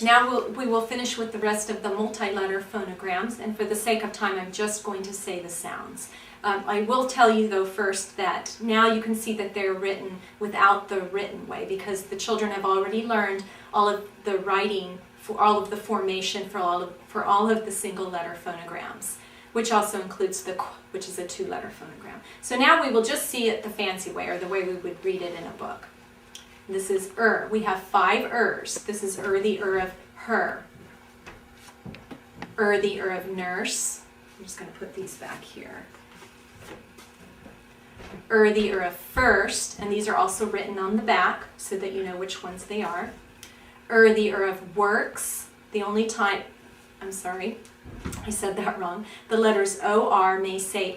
Now we will finish with the rest of the multi-letter phonograms, and for the sake of time, I'm just going to say the sounds. I will tell you though first that now you can see that they're written without the written way, because the children have already learned all of the writing for all of the formation for all of the single letter phonograms, which also includes the Q, which is a 2-letter phonogram. So now we will just see it the fancy way, or the way we would read it in a book. This is We have 5 ers. This is the of her. The of nurse. I'm just going to put these back here. The of first, and these are also written on the back so that you know which ones they are. The of works. The only time, I'm sorry, I said that wrong. The letters OR may say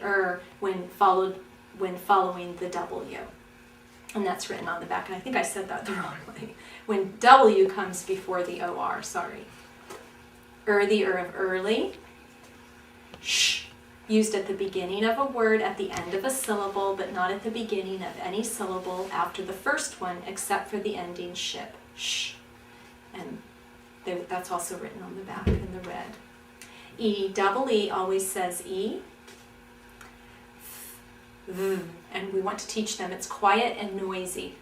when following the W. And that's written on the back, and I think I said that the wrong way. When W comes before the OR, sorry. The of early. Sh, used at the beginning of a word, at the end of a syllable, but not at the beginning of any syllable after the first one, except for the ending ship. Sh. And that's also written on the back in the red. E always says E. And we want to teach them it's quiet and noisy.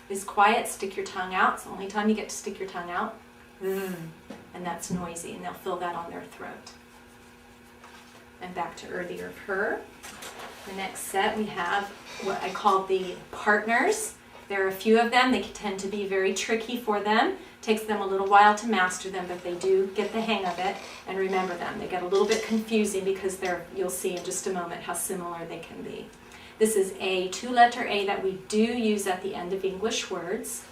Is quiet, stick your tongue out. It's the only time you get to stick your tongue out. And that's noisy, and they'll feel that on their throat. And back to the of her. The next set we have what I call the partners. There are a few of them. They tend to be very tricky for them. Takes them a little while to master them, but they do get the hang of it and remember them. They get a little bit confusing because you'll see in just a moment how similar they can be. This is a 2-letter A that we do use at the end of English words.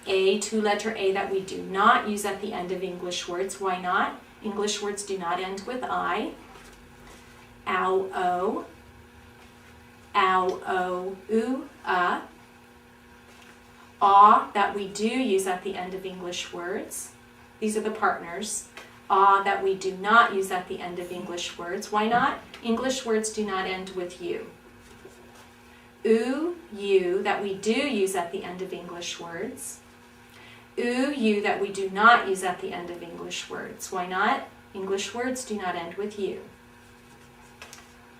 A 2-letter A that we do not use at the end of English words. Why not? English words do not end with I. Ow, O. Ow, O, oo, Ah that we do use at the end of English words. These are the partners. Ah that we do not use at the end of English words. Why not? English words do not end with U. Oo, U that we do use at the end of English words. Oo, U that we do not use at the end of English words. Why not? English words do not end with U.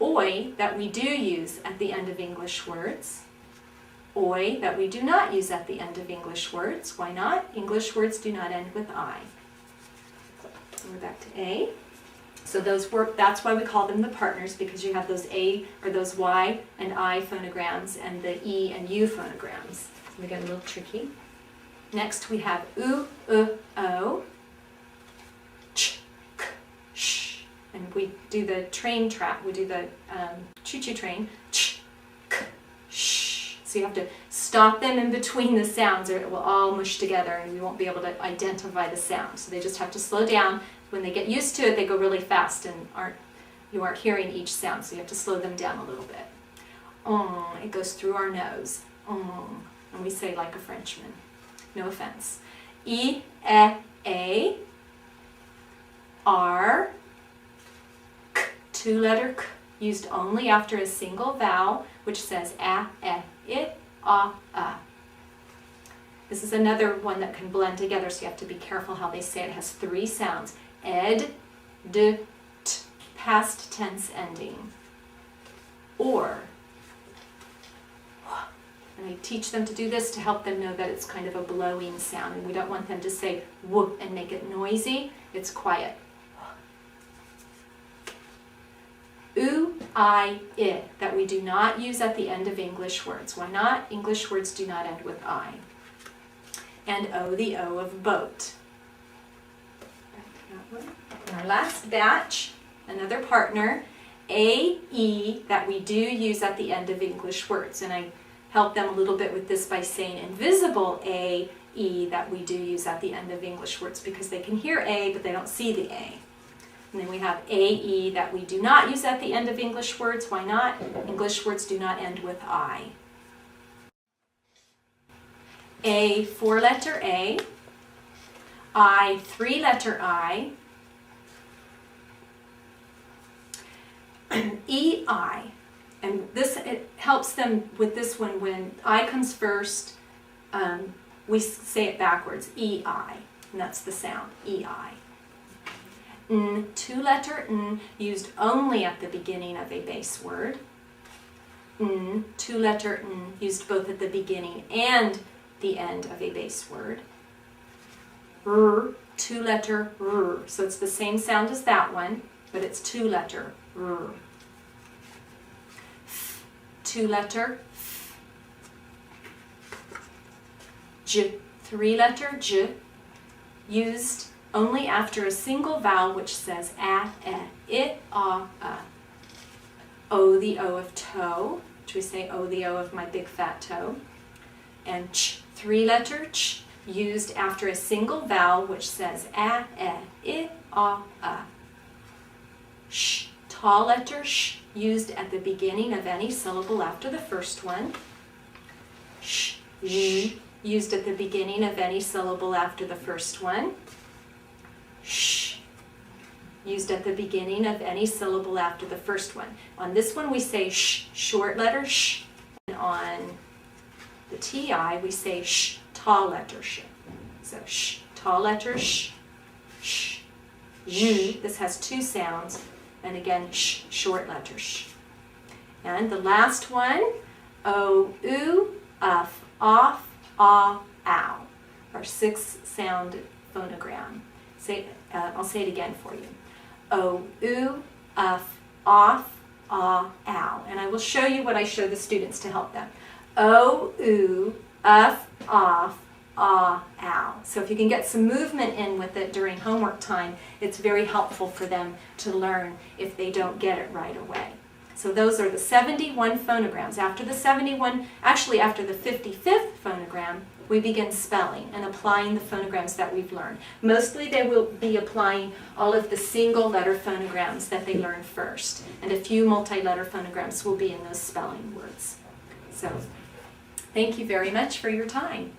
Oi that we do use at the end of English words. Oi that we do not use at the end of English words. Why not? English words do not end with I. And we're back to A. So that's why we call them the partners, because you have those A or those Y and I phonograms and the E and U phonograms. So we get a little tricky. Next we have oo, O, ch, k, sh. And we do the train track, we do the choo-choo train, ch, k, sh. So you have to stop them in between the sounds or it will all mush together and you won't be able to identify the sound. So they just have to slow down. When they get used to it, they go really fast and you aren't hearing each sound, so you have to slow them down a little bit. It goes through our nose. And we say like a Frenchman. No offense. E, A, R, K, 2-letter K, used only after a single vowel, which says A, I, A. This is another one that can blend together, so you have to be careful how they say it. It has 3 sounds. Ed, d, t, past tense ending. Or. And I teach them to do this to help them know that it's kind of a blowing sound, and we don't want them to say whoop and make it noisy. It's quiet. Oo, I, that we do not use at the end of English words. Why not? English words do not end with I. And O, the O of boat. In our last batch, another partner, A, E, that we do use at the end of English words. And I help them a little bit with this by saying invisible A, E, that we do use at the end of English words, because they can hear A, but they don't see the A. And then we have A, E, that we do not use at the end of English words. Why not? English words do not end with I. A, 4-letter A. I, 3-letter I. E, I. And this, it helps them with this one. When I comes first, we say it backwards, E, I. and that's the sound, E-I. N, two-letter N, used only at the beginning of a base word. N, two-letter N, used both at the beginning and the end of a base word. R, two-letter R, so it's the same sound as that one, but it's two-letter R. F, two-letter F. J, three-letter J, used only after a single vowel which says a, I, a. O, the O of toe, which we say O, the O of my big fat toe. And ch, three-letter ch, used after a single vowel which says a, I, a. Sh, tall letter sh, used at the beginning of any syllable after the first one. Sh, zh, used at the beginning of any syllable after the first one. Sh, used at the beginning of any syllable after the first one. On this one we say sh, short letter sh, and on the TI we say sh, tall letter sh. So sh, tall letter sh, sh, zh, this has two sounds, and again sh, short letter sh. And the last one, o, u, uf, off, ah, ow, our 6-sound phonogram. I'll say it again for you. O, u, uf, off, ah, ow. And I will show you what I show the students to help them. O, u, uf, off, ah, ow. So if you can get some movement in with it during homework time, it's very helpful for them to learn if they don't get it right away. So those are the 71 phonograms. After the 55th phonogram, we begin spelling and applying the phonograms that we've learned. Mostly they will be applying all of the single letter phonograms that they learned first, and a few multi-letter phonograms will be in those spelling words. So thank you very much for your time.